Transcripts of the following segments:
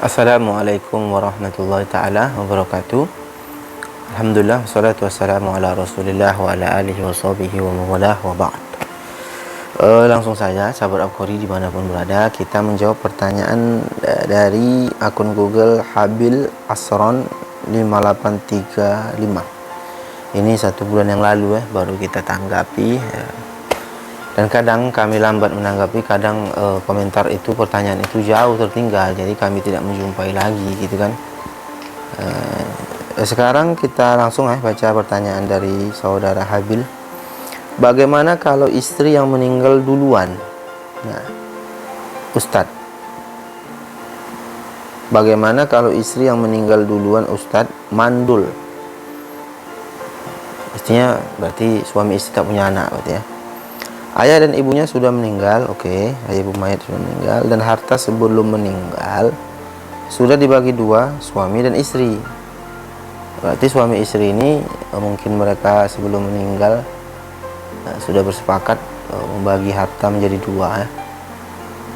Assalamualaikum warahmatullahi ta'ala wabarakatuh. Alhamdulillah, wassalatu wassalamu ala rasulillah wa ala alihi wa sahbihi wa mawalah wa ba'd. Langsung saja, sahabat Abqari dimanapun berada, kita menjawab pertanyaan dari akun Google Habil Asron 5835. Ini 1 bulan yang lalu baru kita tanggapi. Dan kadang kami lambat menanggapi, kadang komentar itu, pertanyaan itu jauh tertinggal, jadi kami tidak menjumpai lagi gitu kan. Sekarang kita langsung baca pertanyaan dari saudara Habil. Bagaimana kalau istri yang meninggal duluan? Nah, Ustadz, bagaimana kalau istri yang meninggal duluan Ustadz mandul? Istrinya berarti suami istri tak punya anak berarti ya. Ayah dan ibunya sudah meninggal, ayah ibu mayat sudah meninggal, dan harta sebelum meninggal sudah dibagi 2, suami dan istri. Berarti suami istri ini mungkin mereka sebelum meninggal sudah bersepakat membagi harta menjadi 2 ya.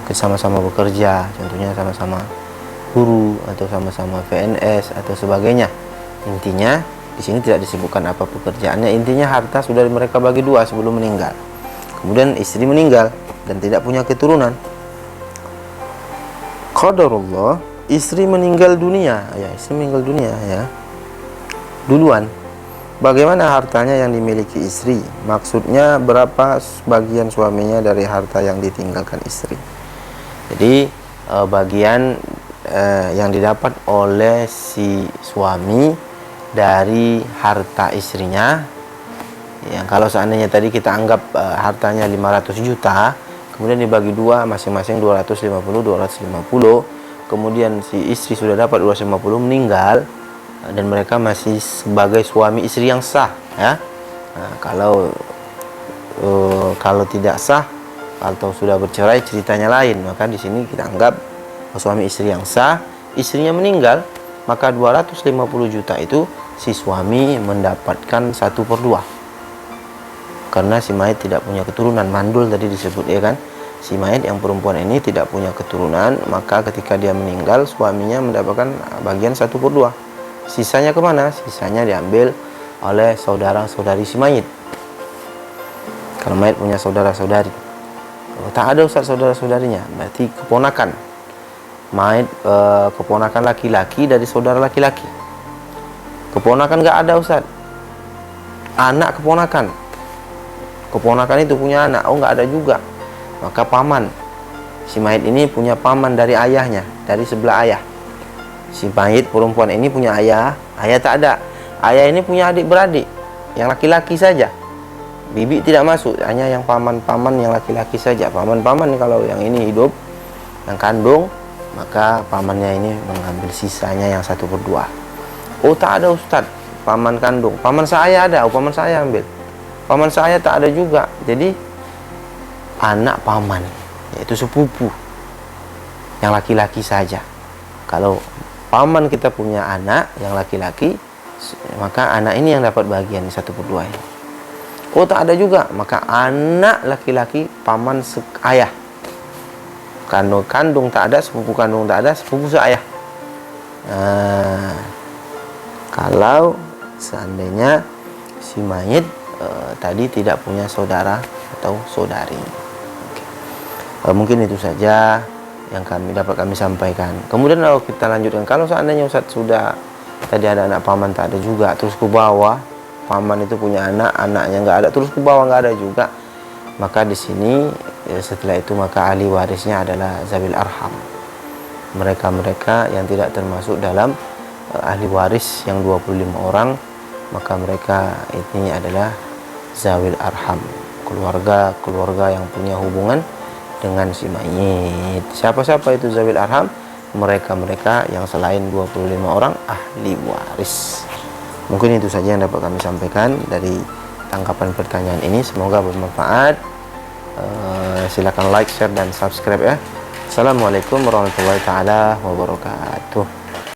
Sama-sama bekerja, contohnya sama-sama guru atau sama-sama PNS atau sebagainya. Intinya di sini tidak disebutkan apa pekerjaannya, intinya harta sudah mereka bagi 2 sebelum meninggal. Kemudian istri meninggal dan tidak punya keturunan. Qadarullah, istri meninggal dunia ya. Duluan. Bagaimana hartanya yang dimiliki istri? Maksudnya berapa bagian suaminya dari harta yang ditinggalkan istri? Jadi bagian yang didapat oleh si suami dari harta istrinya. Ya, kalau seandainya tadi kita anggap hartanya 500 juta, kemudian dibagi 2, masing-masing 250, kemudian si istri sudah dapat 250, meninggal, dan mereka masih sebagai suami istri yang sah ya. Nah, kalau tidak sah atau sudah bercerai ceritanya lain, maka di sini kita anggap suami istri yang sah, istrinya meninggal, maka 250 juta itu si suami mendapatkan 1/2. Karena si mayat tidak punya keturunan, mandul tadi disebut ya kan. Si mayat yang perempuan ini tidak punya keturunan, maka ketika dia meninggal suaminya mendapatkan bagian 1/2. Sisanya kemana? Sisanya diambil oleh saudara-saudari si mayit. Kalau mayat punya saudara-saudari, kalau tak ada Ustaz saudara-saudarinya, berarti keponakan. Mayat keponakan laki-laki dari saudara laki-laki. Keponakan gak ada Ustaz. Anak keponakan. Keponakan itu punya anak, nggak ada juga, maka paman. Si mayit ini punya paman dari ayahnya, dari sebelah ayah. Si mayit perempuan ini punya ayah tak ada. Ayah ini punya adik beradik yang laki-laki saja. Bibi tidak masuk, hanya yang paman-paman yang laki-laki saja. Paman-paman kalau yang ini hidup, yang kandung, maka pamannya ini mengambil sisanya yang 1/2. Oh tak ada Ustadz, paman kandung, paman saya ada, paman saya ambil. Paman saya tak ada juga. Jadi anak paman, yaitu sepupu yang laki-laki saja. Kalau paman kita punya anak yang laki-laki, maka anak ini yang dapat bagian 1/2 ini. Oh tak ada juga, maka anak laki-laki paman ayah. Kandung tak ada, sepupu kandung tak ada, sepupu seayah. Kalau seandainya si mayit tadi tidak punya saudara atau saudari. Mungkin itu saja yang dapat kami sampaikan. Kemudian kalau kita lanjutkan, kalau seandainya Ustadz sudah tadi ada anak paman tak ada juga, terus ke bawah paman itu punya anak, anaknya nggak ada, terus ke bawah nggak ada juga, maka di sini setelah itu maka ahli warisnya adalah zawil arham. Mereka yang tidak termasuk dalam ahli waris yang 25 orang, maka mereka ini adalah zawil arham, keluarga yang punya hubungan dengan si mayit. Siapa-siapa itu zawil arham? Mereka yang selain 25 orang ahli waris. Mungkin itu saja yang dapat kami sampaikan dari tangkapan pertanyaan ini, semoga bermanfaat. Silakan like, share, dan subscribe ya. Assalamualaikum warahmatullahi taala wabarakatuh.